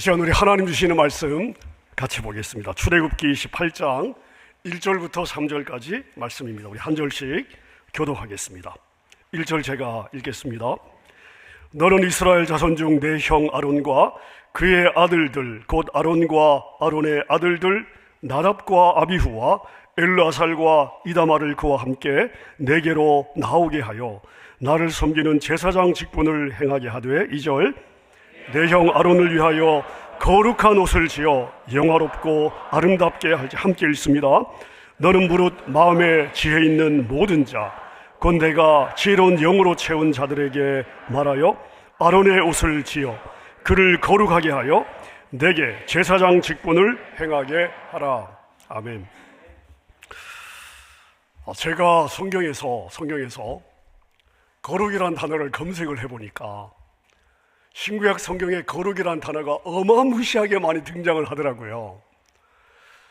이 시간 우리 하나님 주시는 말씀 같이 보겠습니다. 출애굽기 18장 1절부터 3절까지 말씀입니다. 우리 한 절씩 교독하겠습니다. 1절 제가 읽겠습니다. 너는 이스라엘 자손 중 내 형 아론과 그의 아들들 곧 아론과 아론의 아들들 나답과 아비후와 엘르아살과 이다말을 그와 함께 내게로 나오게 하여 나를 섬기는 제사장 직분을 행하게 하되 2절 내 형 아론을 위하여 거룩한 옷을 지어 영화롭고 아름답게 함께 읽습니다. 너는 무릇 마음에 지혜 있는 모든 자 곧 내가 지혜로운 영으로 채운 자들에게 말하여 아론의 옷을 지어 그를 거룩하게 하여 내게 제사장 직분을 행하게 하라. 아멘. 제가 성경에서 거룩이란 단어를 검색을 해보니까 신구약 성경에 거룩이란 단어가 어마무시하게 많이 등장을 하더라고요.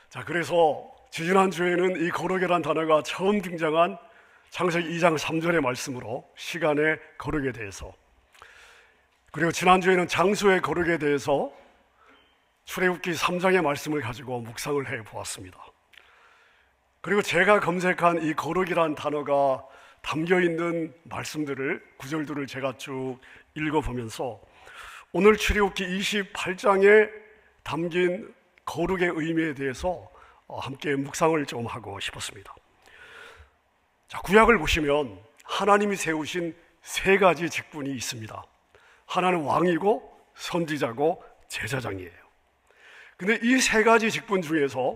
자, 그래서 지난주에는 이 거룩이란 단어가 처음 등장한 창세기 2장 3절의 말씀으로 시간의 거룩에 대해서, 그리고 지난주에는 장소의 거룩에 대해서 출애굽기 3장의 말씀을 가지고 묵상을 해보았습니다. 그리고 제가 검색한 이 거룩이란 단어가 담겨있는 말씀들을, 구절들을 제가 쭉 읽어보면서 오늘 출애굽기 28장에 담긴 거룩의 의미에 대해서 함께 묵상을 좀 하고 싶었습니다. 자, 구약을 보시면 하나님이 세우신 세 가지 직분이 있습니다. 하나는 왕이고 선지자고 제사장이에요. 근데 이 세 가지 직분 중에서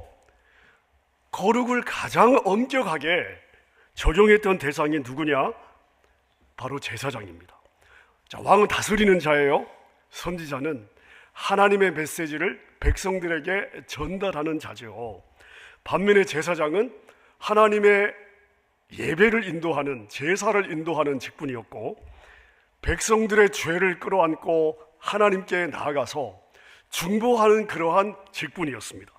거룩을 가장 엄격하게 적용했던 대상이 누구냐? 바로 제사장입니다. 자, 왕은 다스리는 자예요. 선지자는 하나님의 메시지를 백성들에게 전달하는 자죠. 반면에 제사장은 하나님의 예배를 인도하는, 제사를 인도하는 직분이었고, 백성들의 죄를 끌어안고 하나님께 나아가서 중보하는 그러한 직분이었습니다.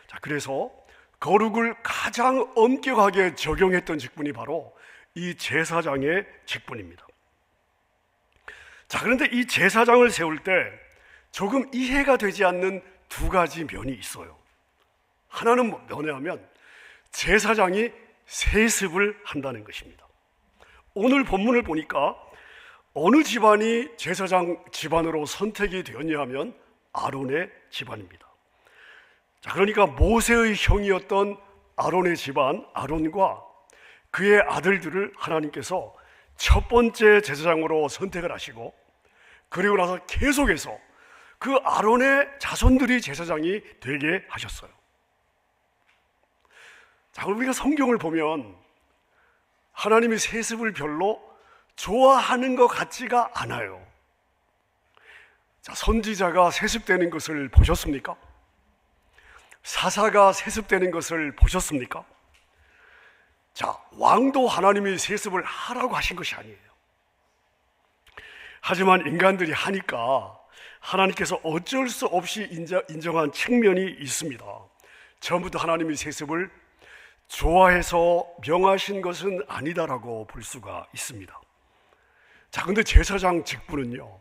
자, 그래서 거룩을 가장 엄격하게 적용했던 직분이 바로 이 제사장의 직분입니다. 자, 그런데 이 제사장을 세울 때 조금 이해가 되지 않는 두 가지 면이 있어요. 하나는 뭐냐면 제사장이 세습을 한다는 것입니다. 오늘 본문을 보니까 어느 집안이 제사장 집안으로 선택이 되었냐 하면 아론의 집안입니다. 자, 그러니까 모세의 형이었던 아론의 집안, 아론과 그의 아들들을 하나님께서 첫 번째 제사장으로 선택을 하시고, 그리고 나서 계속해서 그 아론의 자손들이 제사장이 되게 하셨어요. 자, 우리가 성경을 보면 하나님이 세습을 별로 좋아하는 것 같지가 않아요. 자, 선지자가 세습되는 것을 보셨습니까? 사사가 세습되는 것을 보셨습니까? 자, 왕도 하나님이 세습을 하라고 하신 것이 아니에요. 하지만 인간들이 하니까 하나님께서 어쩔 수 없이 인정한 측면이 있습니다. 처음부터 하나님이 세습을 좋아해서 명하신 것은 아니다라고 볼 수가 있습니다. 자, 근데 제사장 직분은요,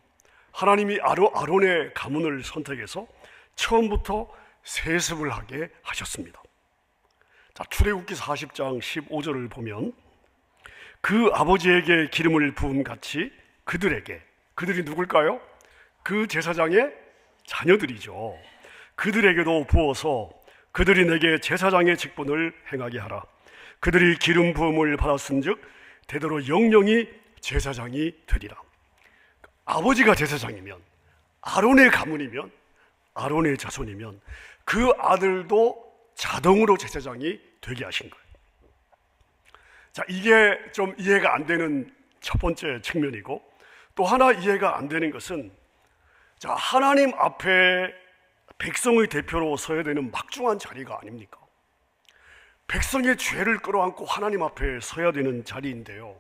하나님이 아론의 가문을 선택해서 처음부터 세습을 하게 하셨습니다. 자, 출애굽기 40장 15절을 보면 그 아버지에게 기름을 부음 같이 그들이 누굴까요? 그 제사장의 자녀들이죠. 그들에게도 부어서 그들이 내게 제사장의 직분을 행하게 하라. 그들이 기름 부음을 받았은즉 대대로 영영이 제사장이 되리라. 아버지가 제사장이면, 아론의 가문이면, 아론의 자손이면 그 아들도 자동으로 제사장이 되게 하신 거예요. 자, 이게 좀 이해가 안 되는 첫 번째 측면이고, 또 하나 이해가 안 되는 것은, 자, 하나님 앞에 백성의 대표로 서야 되는 막중한 자리가 아닙니까? 백성의 죄를 끌어안고 하나님 앞에 서야 되는 자리인데요,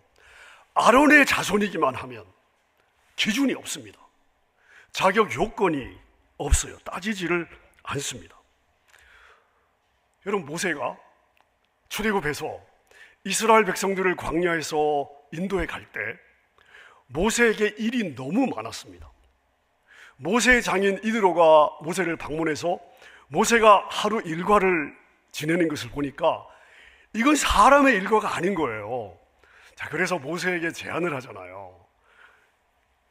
아론의 자손이기만 하면 기준이 없습니다. 자격 요건이 없어요. 따지지를 않습니다. 여러분, 모세가 출애굽해서 이스라엘 백성들을 광야에서 인도에 갈 때 모세에게 일이 너무 많았습니다. 모세의 장인 이드로가 모세를 방문해서 모세가 하루 일과를 지내는 것을 보니까 이건 사람의 일과가 아닌 거예요. 자, 그래서 모세에게 제안을 하잖아요.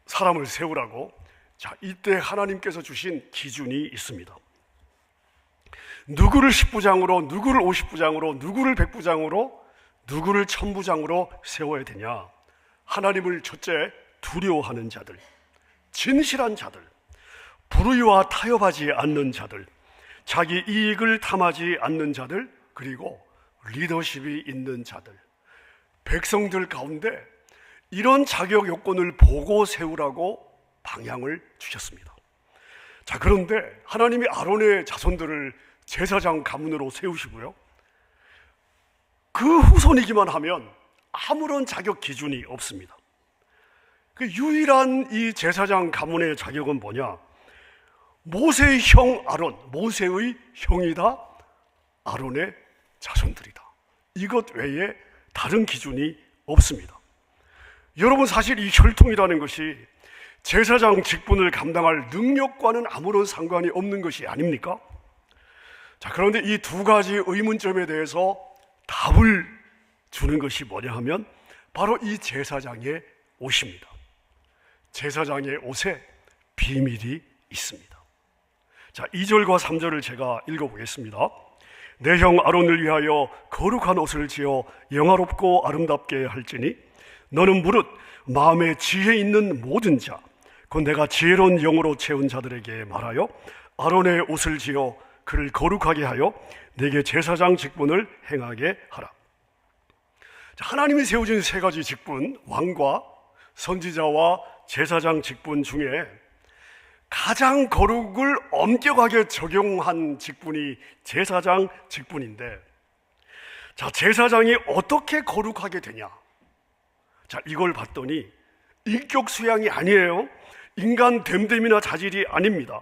사람을 세우라고. 자, 이때 하나님께서 주신 기준이 있습니다. 누구를 10부장으로, 누구를 50부장으로, 누구를 100부장으로, 누구를 1000부장으로 세워야 되냐? 하나님을 첫째 두려워하는 자들, 진실한 자들, 불의와 타협하지 않는 자들, 자기 이익을 탐하지 않는 자들, 그리고 리더십이 있는 자들, 백성들 가운데 이런 자격 요건을 보고 세우라고 방향을 주셨습니다. 자, 그런데 하나님이 아론의 자손들을 제사장 가문으로 세우시고요, 그 후손이기만 하면 아무런 자격 기준이 없습니다. 그 유일한 이 제사장 가문의 자격은 뭐냐? 모세의 형 아론, 모세의 형이다, 아론의 자손들이다. 이것 외에 다른 기준이 없습니다. 여러분, 사실 이 혈통이라는 것이 제사장 직분을 감당할 능력과는 아무런 상관이 없는 것이 아닙니까? 자, 그런데 이 두 가지 의문점에 대해서 답을 주는 것이 뭐냐 하면 바로 이 제사장의 옷입니다. 제사장의 옷에 비밀이 있습니다. 자, 2절과 3절을 제가 읽어보겠습니다. 내 형 아론을 위하여 거룩한 옷을 지어 영화롭고 아름답게 할지니 너는 무릇 마음에 지혜 있는 모든 자, 곧 내가 지혜로운 영으로 채운 자들에게 말하여 아론의 옷을 지어 그를 거룩하게 하여 내게 제사장 직분을 행하게 하라. 자, 하나님이 세워진 세 가지 직분, 왕과 선지자와 제사장 직분 중에 가장 거룩을 엄격하게 적용한 직분이 제사장 직분인데, 자, 제사장이 어떻게 거룩하게 되냐? 자, 이걸 봤더니 인격 수양이 아니에요. 인간 됨됨이나 자질이 아닙니다.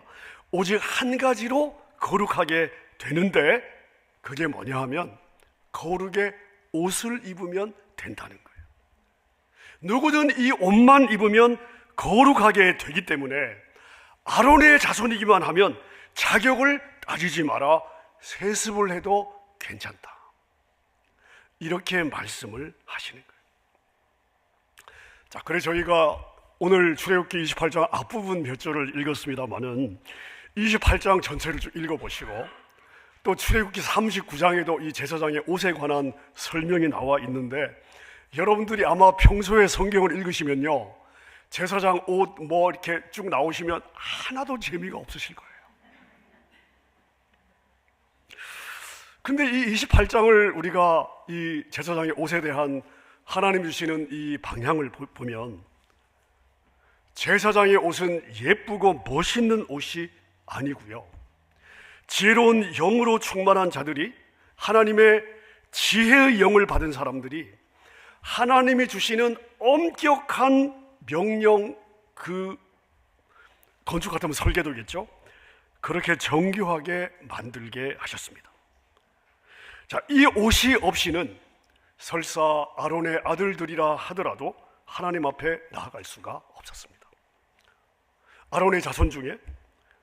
오직 한 가지로 거룩하게 되는데, 그게 뭐냐 하면 거룩의 옷을 입으면 된다는 거예요. 누구든 이 옷만 입으면 거룩하게 되기 때문에 아론의 자손이기만 하면 자격을 따지지 마라, 세습을 해도 괜찮다, 이렇게 말씀을 하시는 거예요. 자, 그래서 저희가 오늘 출애굽기 28장 앞부분 몇 절을 읽었습니다마는 28장 전체를 좀 읽어보시고, 또 출애굽기 39장에도 이 제사장의 옷에 관한 설명이 나와 있는데, 여러분들이 아마 평소에 성경을 읽으시면요, 제사장 옷 뭐 이렇게 쭉 나오시면 하나도 재미가 없으실 거예요. 근데 이 28장을 우리가 이 제사장의 옷에 대한 하나님 주시는 이 방향을 보면, 제사장의 옷은 예쁘고 멋있는 옷이 아니고요, 지혜로운 영으로 충만한 자들이, 하나님의 지혜의 영을 받은 사람들이 하나님이 주시는 엄격한 명령, 그 건축 같으면 설계도겠죠, 그렇게 정교하게 만들게 하셨습니다. 자, 이 옷이 없이는 설사 아론의 아들들이라 하더라도 하나님 앞에 나아갈 수가 없었습니다. 아론의 자손 중에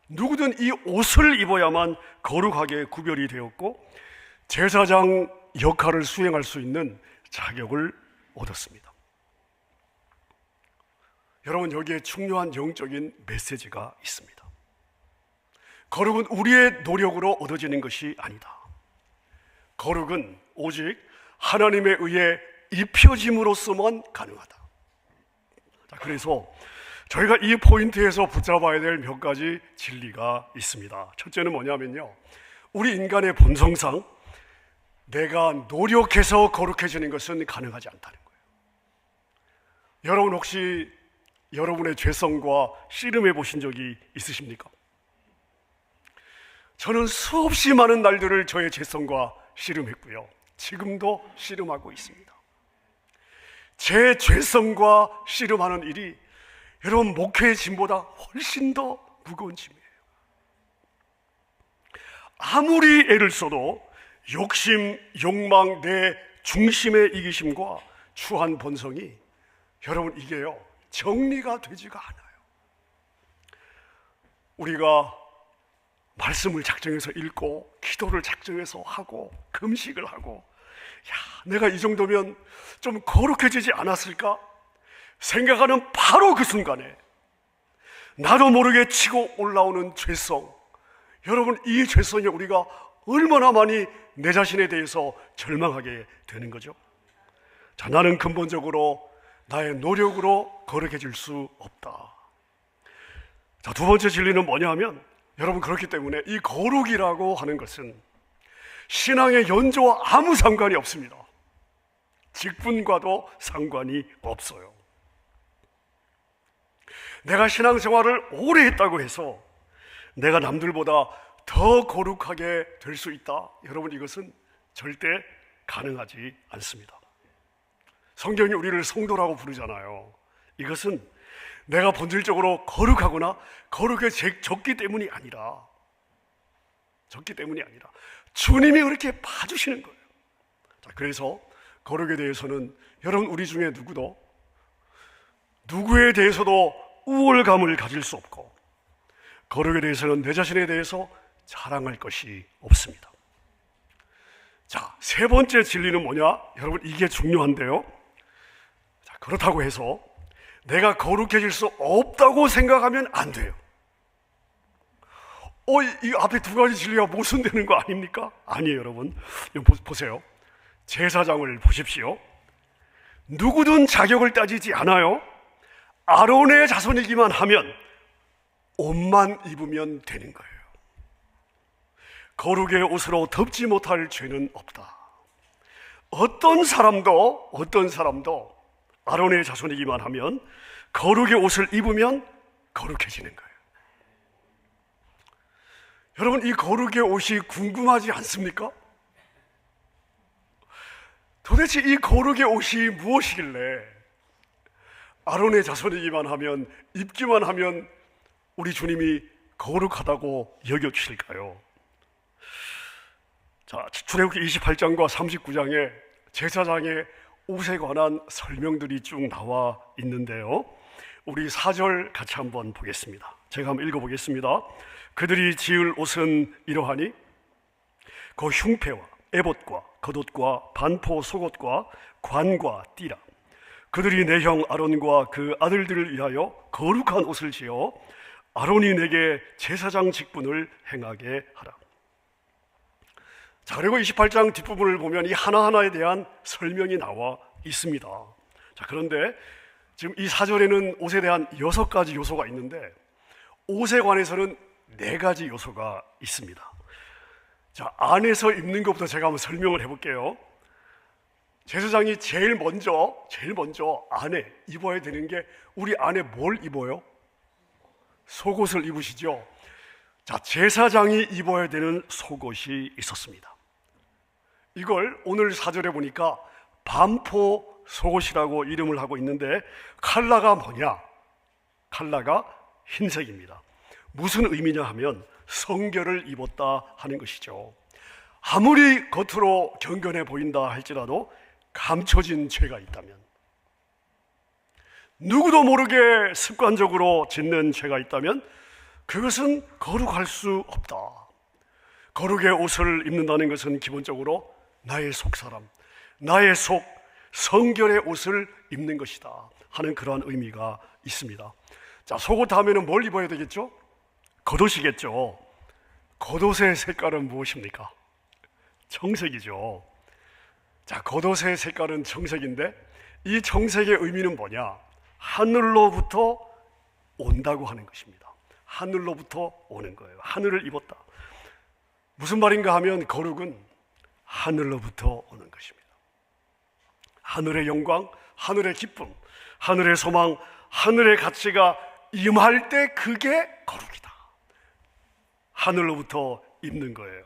누구든 이 옷을 입어야만 거룩하게 구별이 되었고 제사장 역할을 수행할 수 있는 자격을 얻었습니다. 여러분, 여기에 중요한 영적인 메시지가 있습니다. 거룩은 우리의 노력으로 얻어지는 것이 아니다. 거룩은 오직 하나님에 의해 입혀짐으로써만 가능하다. 자, 그래서 저희가 이 포인트에서 붙잡아야 될 몇 가지 진리가 있습니다. 첫째는 뭐냐면요, 우리 인간의 본성상 내가 노력해서 거룩해지는 것은 가능하지 않다는 거예요. 여러분, 혹시 여러분의 죄성과 씨름해 보신 적이 있으십니까? 저는 수없이 많은 날들을 저의 죄성과 씨름했고요, 지금도 씨름하고 있습니다. 제 죄성과 씨름하는 일이 여러분 목회의 짐보다 훨씬 더 무거운 짐이에요. 아무리 애를 써도 욕심, 욕망, 내 중심의 이기심과 추한 본성이, 여러분, 이게요 정리가 되지가 않아요. 우리가 말씀을 작정해서 읽고 기도를 작정해서 하고 금식을 하고 내가 이 정도면 좀 거룩해지지 않았을까 생각하는 바로 그 순간에 나도 모르게 치고 올라오는 죄성, 여러분 이 죄성에 우리가 얼마나 많이 내 자신에 대해서 절망하게 되는 거죠. 자, 나는 근본적으로 나의 노력으로 거룩해질 수 없다. 자, 두 번째 진리는 뭐냐 하면, 여러분 그렇기 때문에 이 거룩이라고 하는 것은 신앙의 연조와 아무 상관이 없습니다. 직분과도 상관이 없어요. 내가 신앙생활을 오래 했다고 해서 내가 남들보다 더 거룩하게 될 수 있다, 여러분 이것은 절대 가능하지 않습니다. 성경이 우리를 성도라고 부르잖아요. 이것은 내가 본질적으로 거룩하거나 거룩해졌기 때문이 아니라 주님이 그렇게 봐주시는 거예요. 자, 그래서 거룩에 대해서는 여러분 우리 중에 누구에 대해서도 우월감을 가질 수 없고, 거룩에 대해서는 내 자신에 대해서 자랑할 것이 없습니다. 자, 세 번째 진리는 뭐냐? 여러분 이게 중요한데요. 자, 그렇다고 해서 내가 거룩해질 수 없다고 생각하면 안 돼요. 이 앞에 두 가지 진리가 모순되는 거 아닙니까? 아니에요, 여러분. 보세요. 제사장을 보십시오. 누구든 자격을 따지지 않아요. 아론의 자손이기만 하면 옷만 입으면 되는 거예요. 거룩의 옷으로 덮지 못할 죄는 없다. 어떤 사람도 아론의 자손이기만 하면 거룩의 옷을 입으면 거룩해지는 거예요. 여러분 이 거룩의 옷이 궁금하지 않습니까? 도대체 이 거룩의 옷이 무엇이길래 아론의 자손이기만 하면, 입기만 하면 우리 주님이 거룩하다고 여겨주실까요? 자, 출애굽기 28장과 39장에 제사장의 옷에 관한 설명들이 쭉 나와 있는데요, 우리 4절 같이 한번 보겠습니다. 제가 한번 읽어보겠습니다. 그들이 지을 옷은 이러하니 그 흉패와 에봇과 겉옷과 반포 속옷과 관과 띠라. 그들이 내 형 아론과 그 아들들을 위하여 거룩한 옷을 지어 아론이 내게 제사장 직분을 행하게 하라. 자, 그리고 28장 뒷부분을 보면 이 하나하나에 대한 설명이 나와 있습니다. 자, 그런데 지금 이 4절에는 옷에 대한 6가지 요소가 있는데 옷에 관해서는 4가지 요소가 있습니다. 자, 안에서 입는 것부터 제가 한번 설명을 해볼게요. 제사장이 제일 먼저 안에 입어야 되는 게, 우리 안에 뭘 입어요? 속옷을 입으시죠. 자, 제사장이 입어야 되는 속옷이 있었습니다. 이걸 오늘 4절에 보니까 반포 속옷이라고 이름을 하고 있는데, 컬러가 뭐냐? 컬러가 흰색입니다. 무슨 의미냐 하면 성결을 입었다 하는 것이죠. 아무리 겉으로 경건해 보인다 할지라도 감춰진 죄가 있다면, 누구도 모르게 습관적으로 짓는 죄가 있다면 그것은 거룩할 수 없다. 거룩의 옷을 입는다는 것은 기본적으로 나의 속사람, 나의 속 성결의 옷을 입는 것이다 하는 그러한 의미가 있습니다. 자, 속옷 다음에는 뭘 입어야 되겠죠? 겉옷이겠죠. 겉옷의 색깔은 무엇입니까? 청색이죠. 자, 겉옷의 색깔은 청색인데 이 청색의 의미는 뭐냐? 하늘로부터 온다고 하는 것입니다. 하늘로부터 오는 거예요. 하늘을 입었다. 무슨 말인가 하면 거룩은 하늘로부터 오는 것입니다. 하늘의 영광, 하늘의 기쁨, 하늘의 소망, 하늘의 가치가 임할 때 그게 거룩이다. 하늘로부터 입는 거예요.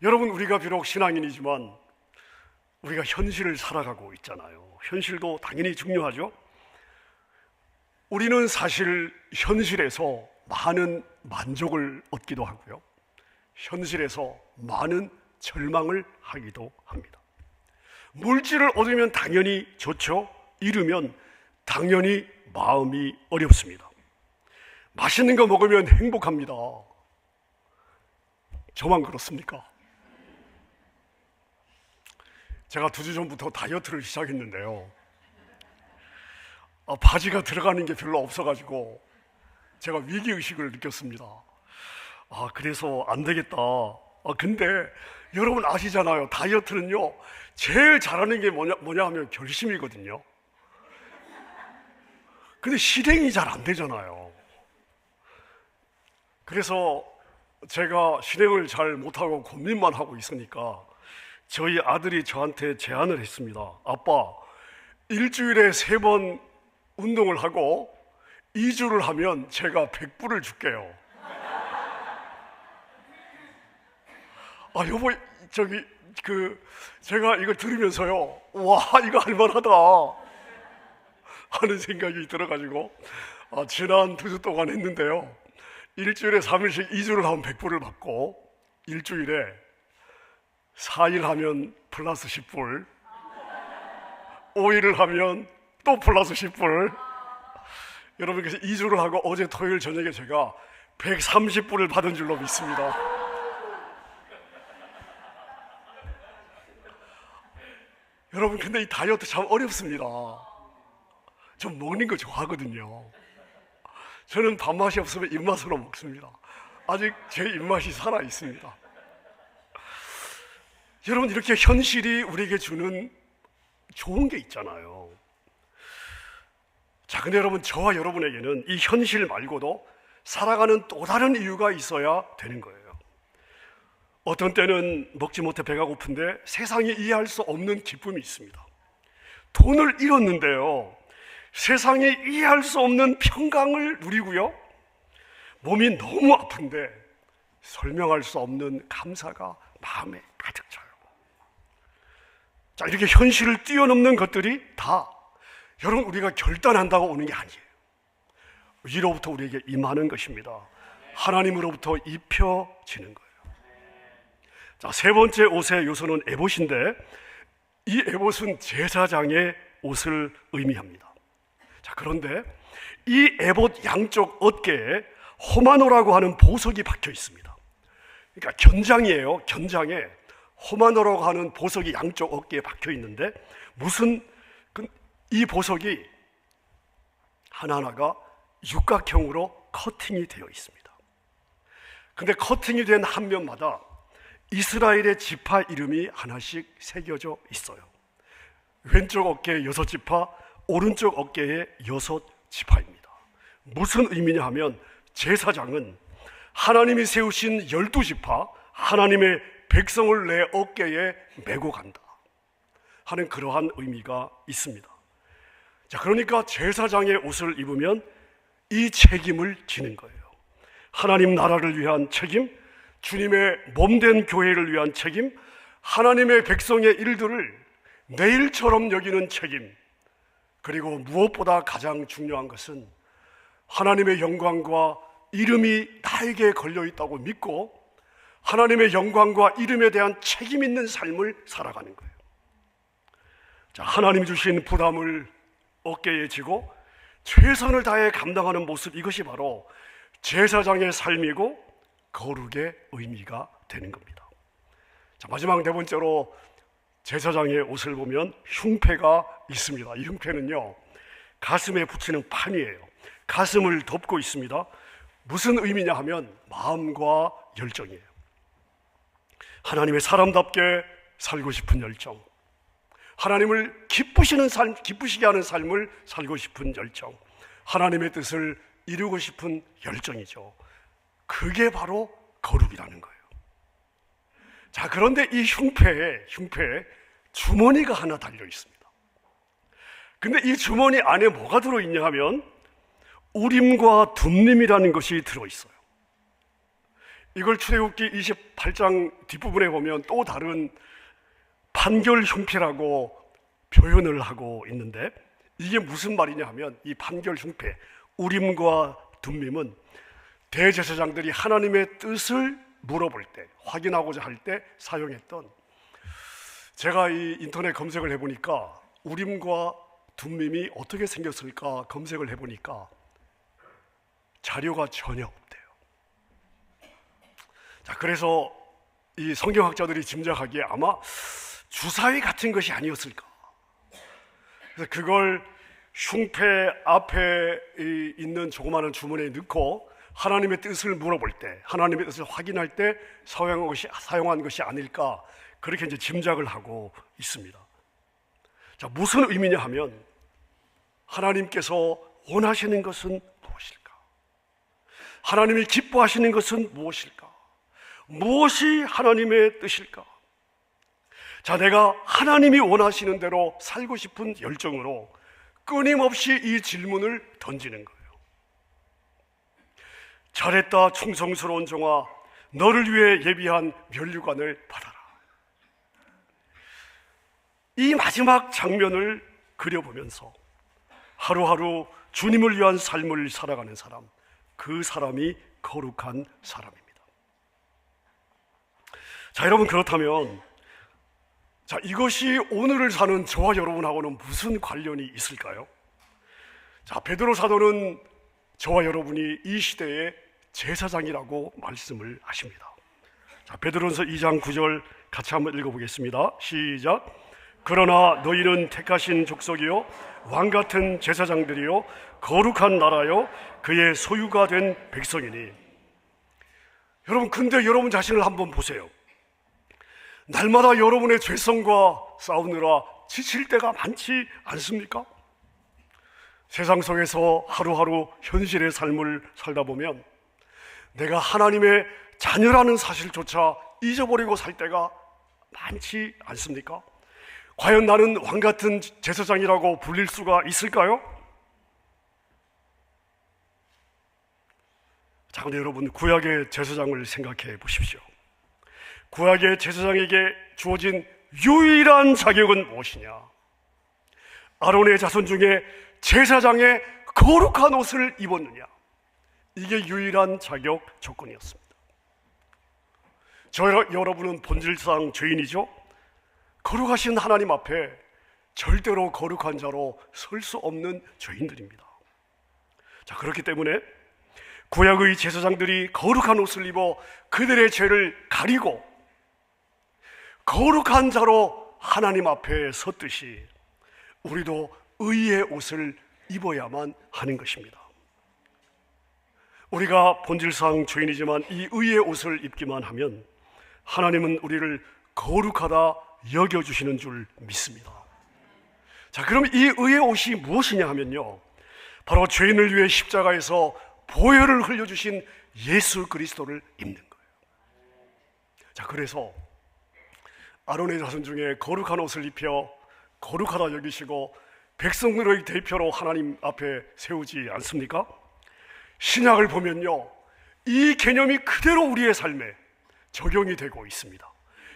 여러분, 우리가 비록 신앙인이지만 우리가 현실을 살아가고 있잖아요. 현실도 당연히 중요하죠. 우리는 사실 현실에서 많은 만족을 얻기도 하고요, 현실에서 많은 절망을 하기도 합니다. 물질을 얻으면 당연히 좋죠. 잃으면 당연히 마음이 어렵습니다. 맛있는 거 먹으면 행복합니다. 저만 그렇습니까? 제가 2주 전부터 다이어트를 시작했는데요. 바지가 들어가는 게 별로 없어가지고 제가 위기의식을 느꼈습니다. 그래서 안 되겠다. 근데 여러분 아시잖아요. 다이어트는요, 제일 잘하는 게 뭐냐 하면 결심이거든요. 근데 실행이 잘 안 되잖아요. 그래서 제가 실행을 잘 못하고 고민만 하고 있으니까 저희 아들이 저한테 제안을 했습니다. 아빠, 일주일에 3번 운동을 하고 2주를 하면 제가 100불을 줄게요. 여보, 제가 이걸 들으면서요, 와, 이거 할만하다 하는 생각이 들어가지고 지난 2주 동안 했는데요. 일주일에 3일씩 2주를 하면 100불을 받고, 일주일에 4일 하면 플러스 10불, 5일을 하면 또 플러스 10불. 여러분께서 2주를 하고 어제 토요일 저녁에 제가 130불을 받은 줄로 믿습니다. 여러분, 근데 이 다이어트 참 어렵습니다. 전 먹는 거 좋아하거든요. 저는 밥맛이 없으면 입맛으로 먹습니다. 아직 제 입맛이 살아 있습니다. 여러분, 이렇게 현실이 우리에게 주는 좋은 게 있잖아요. 자, 근데 여러분, 저와 여러분에게는 이 현실 말고도 살아가는 또 다른 이유가 있어야 되는 거예요. 어떤 때는 먹지 못해 배가 고픈데 세상이 이해할 수 없는 기쁨이 있습니다. 돈을 잃었는데요, 세상이 이해할 수 없는 평강을 누리고요, 몸이 너무 아픈데 설명할 수 없는 감사가 마음에 가득 차요. 자, 이렇게 현실을 뛰어넘는 것들이 다 여러분 우리가 결단한다고 오는 게 아니에요. 위로부터 우리에게 임하는 것입니다. 하나님으로부터 입혀지는 거예요. 자, 3번째 옷의 요소는 에봇인데, 이 에봇은 제사장의 옷을 의미합니다. 자, 그런데 이 에봇 양쪽 어깨에 호마노라고 하는 보석이 박혀 있습니다. 그러니까 견장이에요. 견장에 호마노라고 하는 보석이 양쪽 어깨에 박혀 있는데, 이 보석이 하나하나가 육각형으로 커팅이 되어 있습니다. 근데 커팅이 된 한 면마다 이스라엘의 지파 이름이 하나씩 새겨져 있어요. 왼쪽 어깨에 6지파, 오른쪽 어깨에 6지파입니다. 무슨 의미냐 하면, 제사장은 하나님이 세우신 12지파, 하나님의 백성을 내 어깨에 메고 간다 하는 그러한 의미가 있습니다. 자, 그러니까 제사장의 옷을 입으면 이 책임을 지는 거예요. 하나님 나라를 위한 책임, 주님의 몸된 교회를 위한 책임, 하나님의 백성의 일들을 내 일처럼 여기는 책임, 그리고 무엇보다 가장 중요한 것은 하나님의 영광과 이름이 나에게 걸려 있다고 믿고 하나님의 영광과 이름에 대한 책임 있는 삶을 살아가는 거예요. 자, 하나님이 주신 부담을 어깨에 지고 최선을 다해 감당하는 모습, 이것이 바로 제사장의 삶이고 거룩의 의미가 되는 겁니다. 자, 마지막 4번째로 제사장의 옷을 보면 흉패가 있습니다. 이 흉패는요, 가슴에 붙이는 판이에요. 가슴을 덮고 있습니다. 무슨 의미냐 하면 마음과 열정이에요. 하나님의 사람답게 살고 싶은 열정, 하나님을 기쁘시는 삶, 기쁘시게 하는 삶을 살고 싶은 열정, 하나님의 뜻을 이루고 싶은 열정이죠. 그게 바로 거룩이라는 거예요. 자, 그런데 이 흉패에 주머니가 하나 달려 있습니다. 근데 이 주머니 안에 뭐가 들어있냐 하면 우림과 둠림이라는 것이 들어있어요. 이걸 출애굽기 28장 뒷부분에 보면 또 다른 판결 흉패라고 표현을 하고 있는데, 이게 무슨 말이냐 하면, 이 판결 흉패, 우림과 둠림은 대제사장들이 하나님의 뜻을 물어볼 때, 확인하고자 할 때 사용했던, 제가 이 인터넷 검색을 해보니까 우림과 둠림이 어떻게 생겼을까 검색을 해보니까 자료가 전혀 없대요. 자, 그래서 이 성경학자들이 짐작하기에 아마 주사위 같은 것이 아니었을까. 그래서 그걸 흉패 앞에 있는 조그마한 주머니에 넣고 하나님의 뜻을 물어볼 때, 하나님의 뜻을 확인할 때 사용한 것이 아닐까, 그렇게 이제 짐작을 하고 있습니다. 자, 무슨 의미냐 하면 하나님께서 원하시는 것은 무엇일까? 하나님이 기뻐하시는 것은 무엇일까? 무엇이 하나님의 뜻일까? 자, 내가 하나님이 원하시는 대로 살고 싶은 열정으로 끊임없이 이 질문을 던지는 거예요. 잘했다 충성스러운 종아, 너를 위해 예비한 면류관을 받아라. 이 마지막 장면을 그려보면서 하루하루 주님을 위한 삶을 살아가는 사람, 그 사람이 거룩한 사람입니다. 자, 여러분, 그렇다면 이것이 오늘을 사는 저와 여러분하고는 무슨 관련이 있을까요? 자, 베드로 사도는 저와 여러분이 이 시대의 제사장이라고 말씀을 하십니다. 자, 베드로전서 2장 9절 같이 한번 읽어보겠습니다. 시작. 그러나 너희는 택하신 족속이요 왕같은 제사장들이요 거룩한 나라요 그의 소유가 된 백성이니. 여러분, 근데 여러분 자신을 한번 보세요. 날마다 여러분의 죄성과 싸우느라 지칠 때가 많지 않습니까? 세상 속에서 하루하루 현실의 삶을 살다 보면 내가 하나님의 자녀라는 사실조차 잊어버리고 살 때가 많지 않습니까? 과연 나는 왕같은 제사장이라고 불릴 수가 있을까요? 자, 근데 여러분, 구약의 제사장을 생각해 보십시오. 구약의 제사장에게 주어진 유일한 자격은 무엇이냐? 아론의 자손 중에 제사장의 거룩한 옷을 입었느냐? 이게 유일한 자격 조건이었습니다. 여러분은 본질상 죄인이죠? 거룩하신 하나님 앞에 절대로 거룩한 자로 설 수 없는 죄인들입니다. 자, 그렇기 때문에 구약의 제사장들이 거룩한 옷을 입어 그들의 죄를 가리고 거룩한 자로 하나님 앞에 섰듯이 우리도 의의 옷을 입어야만 하는 것입니다. 우리가 본질상 죄인이지만 이 의의 옷을 입기만 하면 하나님은 우리를 거룩하다 여겨주시는 줄 믿습니다. 자, 그럼 이 의의 옷이 무엇이냐 하면요, 바로 죄인을 위해 십자가에서 보혈을 흘려주신 예수 그리스도를 입는 거예요. 자, 그래서 아론의 자손 중에 거룩한 옷을 입혀 거룩하다 여기시고 백성들의 대표로 하나님 앞에 세우지 않습니까? 신약을 보면요, 이 개념이 그대로 우리의 삶에 적용이 되고 있습니다.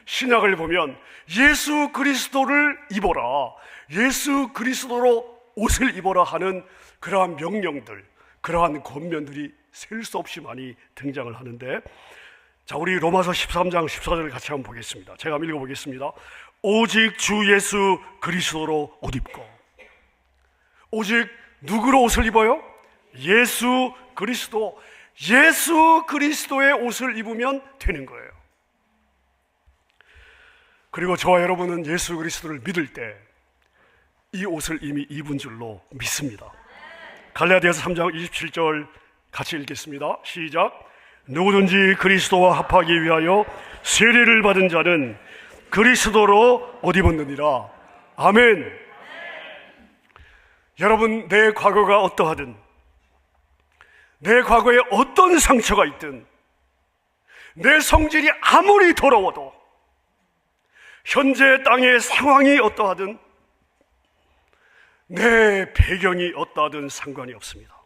신약을 보면 예수 그리스도를 입어라, 예수 그리스도로 옷을 입어라 하는 그러한 명령들, 그러한 권면들이 셀 수 없이 많이 등장을 하는데, 자, 우리 로마서 13장 14절을 같이 한번 보겠습니다. 제가 한번 읽어보겠습니다. 오직 주 예수 그리스도로 옷 입고. 오직 누구로 옷을 입어요? 예수 그리스도. 예수 그리스도의 옷을 입으면 되는 거예요. 그리고 저와 여러분은 예수 그리스도를 믿을 때 이 옷을 이미 입은 줄로 믿습니다. 갈라디아서 3장 27절 같이 읽겠습니다. 시작. 누구든지 그리스도와 합하기 위하여 세례를 받은 자는 그리스도로 옷 입었느니라. 아멘. 여러분, 내 과거가 어떠하든, 내 과거에 어떤 상처가 있든, 내 성질이 아무리 더러워도, 현재 땅의 상황이 어떠하든, 내 배경이 어떠하든 상관이 없습니다.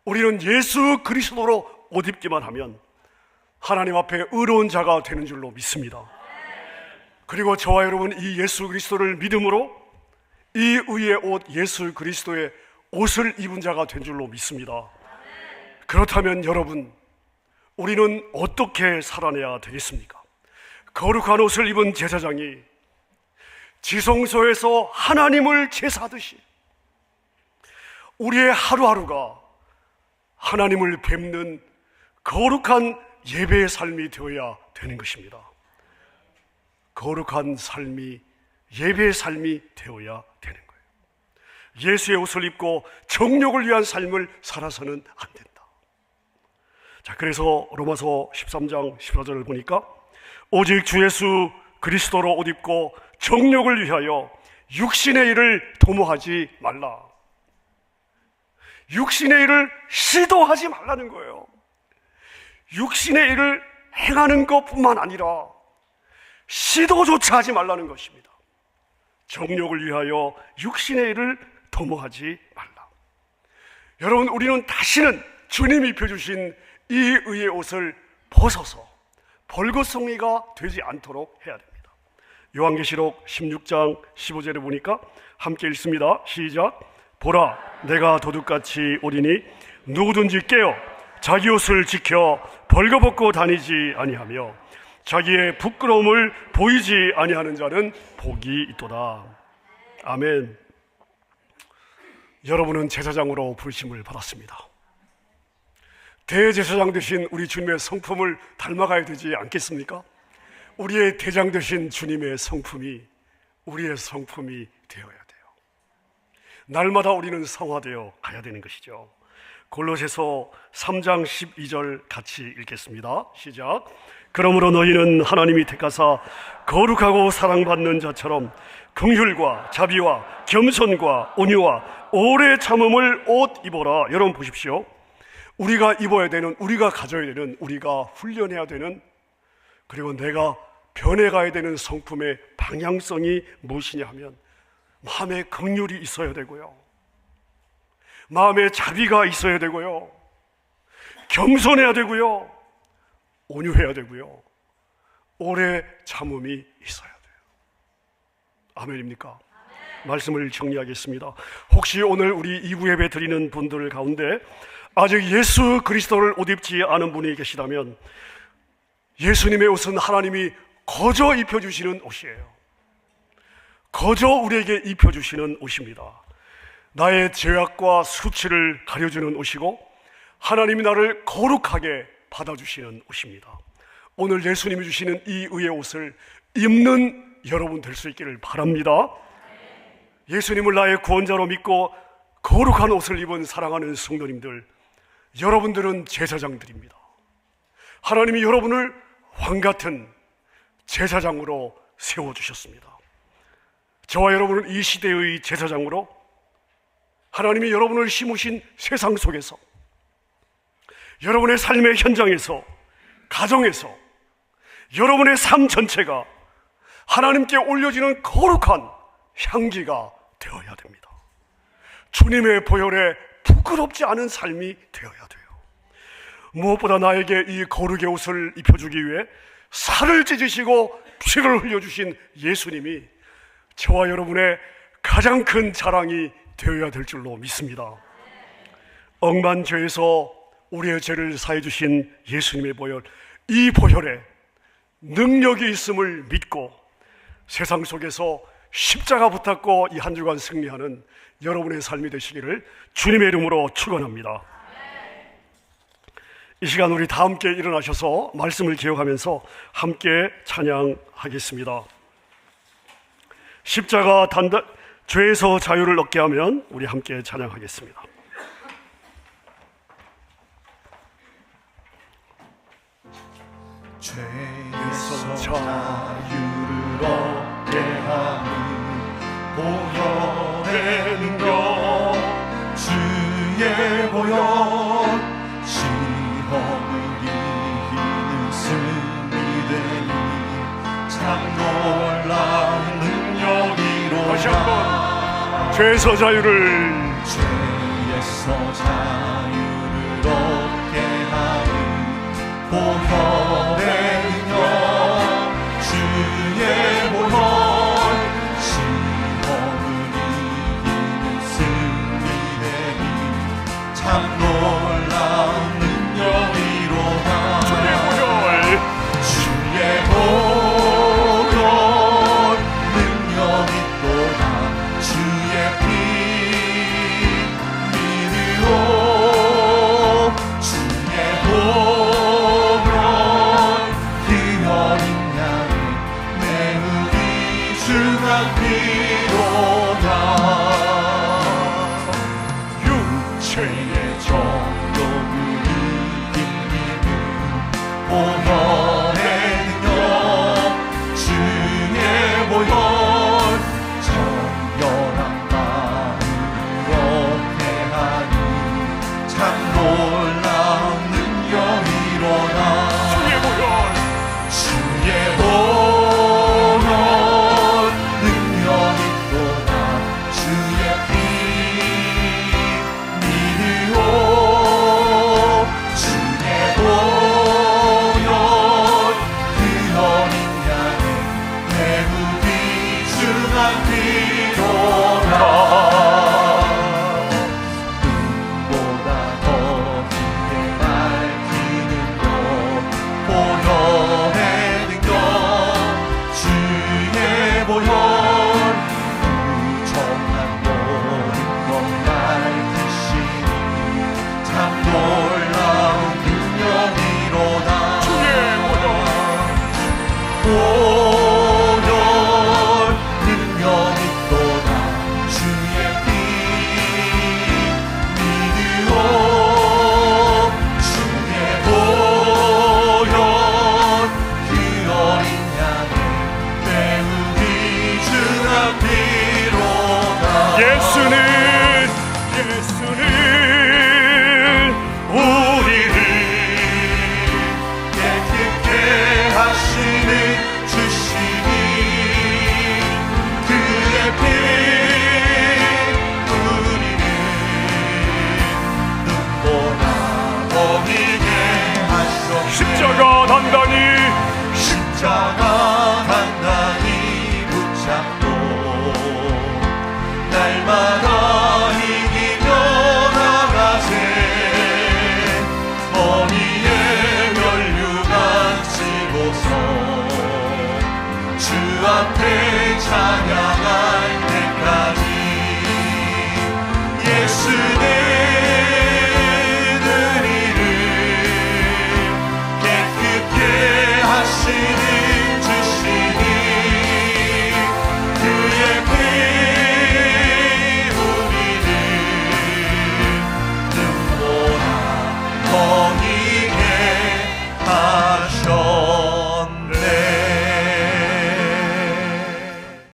우리는 예수 그리스도로 옷 입기만 하면 하나님 앞에 의로운 자가 되는 줄로 믿습니다. 그리고 저와 여러분, 이 예수 그리스도를 믿음으로 이 의의 옷, 예수 그리스도의 옷을 입은 자가 된 줄로 믿습니다. 그렇다면 여러분, 우리는 어떻게 살아내야 되겠습니까? 거룩한 옷을 입은 제사장이 지성소에서 하나님을 제사하듯이 우리의 하루하루가 하나님을 뵙는 거룩한 예배의 삶이 되어야 되는 것입니다. 거룩한 삶이, 예배의 삶이 되어야 되는 거예요. 예수의 옷을 입고 정욕을 위한 삶을 살아서는 안 된다. 자, 그래서 로마서 13장 14절을 보니까 오직 주 예수 그리스도로 옷 입고 정욕을 위하여 육신의 일을 도모하지 말라. 육신의 일을 시도하지 말라는 거예요. 육신의 일을 행하는 것뿐만 아니라 시도조차 하지 말라는 것입니다. 정욕을 위하여 육신의 일을 도모하지 말라. 여러분, 우리는 다시는 주님이 입혀주신 이 의의 옷을 벗어서 벌거숭이가 되지 않도록 해야 됩니다. 요한계시록 16장 15절에 보니까 함께 읽습니다. 시작. 보라, 내가 도둑같이 오리니 누구든지 깨어 자기 옷을 지켜 벌거벗고 다니지 아니하며 자기의 부끄러움을 보이지 아니하는 자는 복이 있도다. 아멘. 여러분은 제사장으로 부르심을 받았습니다. 대제사장 되신 우리 주님의 성품을 닮아가야 되지 않겠습니까? 우리의 대장 되신 주님의 성품이 우리의 성품이 되어야 돼요. 날마다 우리는 성화되어 가야 되는 것이죠. 골로새서 3장 12절 같이 읽겠습니다. 시작. 그러므로 너희는 하나님이 택하사 거룩하고 사랑받는 자처럼 긍휼과 자비와 겸손과 온유와 오래 참음을 옷 입어라. 여러분 보십시오. 우리가 입어야 되는, 우리가 가져야 되는, 우리가 훈련해야 되는, 그리고 내가 변해가야 되는 성품의 방향성이 무엇이냐 하면 마음에 긍휼이 있어야 되고요, 마음에 자비가 있어야 되고요, 겸손해야 되고요, 온유해야 되고요, 오래 참음이 있어야 돼요. 아멘입니까? 아멘. 말씀을 정리하겠습니다. 혹시 오늘 우리 2부 예배 드리는 분들 가운데 아직 예수 그리스도를 옷 입지 않은 분이 계시다면 예수님의 옷은 하나님이 거저 입혀주시는 옷이에요. 거저 우리에게 입혀주시는 옷입니다. 나의 죄악과 수치를 가려주는 옷이고 하나님이 나를 거룩하게 받아주시는 옷입니다. 오늘 예수님이 주시는 이 의의 옷을 입는 여러분 될 수 있기를 바랍니다. 예수님을 나의 구원자로 믿고 거룩한 옷을 입은 사랑하는 성도님들, 여러분들은 제사장들입니다. 하나님이 여러분을 왕같은 제사장으로 세워주셨습니다. 저와 여러분은 이 시대의 제사장으로 하나님이 여러분을 심으신 세상 속에서, 여러분의 삶의 현장에서, 가정에서 여러분의 삶 전체가 하나님께 올려지는 거룩한 향기가 되어야 됩니다. 주님의 보혈에 부끄럽지 않은 삶이 되어야 돼요. 무엇보다 나에게 이 거룩의 옷을 입혀주기 위해 살을 찢으시고 피를 흘려주신 예수님이 저와 여러분의 가장 큰 자랑이 되어야 될 줄로 믿습니다. 억만 죄에서 우리의 죄를 사해 주신 예수님의 보혈, 이 보혈에 능력이 있음을 믿고 세상 속에서 십자가 붙잡고 이 한 주간 승리하는 여러분의 삶이 되시기를 주님의 이름으로 축원합니다. 이 시간 우리 다 함께 일어나셔서 말씀을 기억하면서 함께 찬양하겠습니다. 십자가 죄에서 자유를 얻게 하면 우리 함께 찬양하겠습니다. 죄에서 자유를 얻게 하는 보혈의 능력, 주의 보혈, 시험을 이기는 승리되니 참 놀라운 능력이로다. 다시 한번 죄에서 자유를 얻게 하는 보혈의 능력, 주의 보혈, 시험을 이기는 승리되니 참 놀라운 능력이로다. 주의 보혈, 주의 보혈, 능력 있도다. 주의 피 믿으오, 귀중한 피로다. 육체의 정욕을 이기는 보혈의 능력 주의 보혈 정결한 마음으로 태하니 참 놀라운 능력이로다. 주의 보혈 능력이 또다. 주의 피 믿으오. 주의 보혈 그 어린 양의 매우 귀중한 피로다. 눈보다 더 깊게 밝히는 것 보혈의 능력 주의 보혈 무정한 모든 것 밝히시니 참 놀라운 능력이로다. 주의 보혈 능력이 또다. 주의 피 믿으오. 주의 보혈 그 어린 양의 매우 귀중한 피로다. 예수는 우리를 깨끗게 하시는 주시니 그의 피 우리는 눈보다 보이게 하셨네. 십자가 단단히 붙잡고 날마다 이기며 나가세. 머리에 면류관 씌고서 주 앞에 찬양할 때까지 예수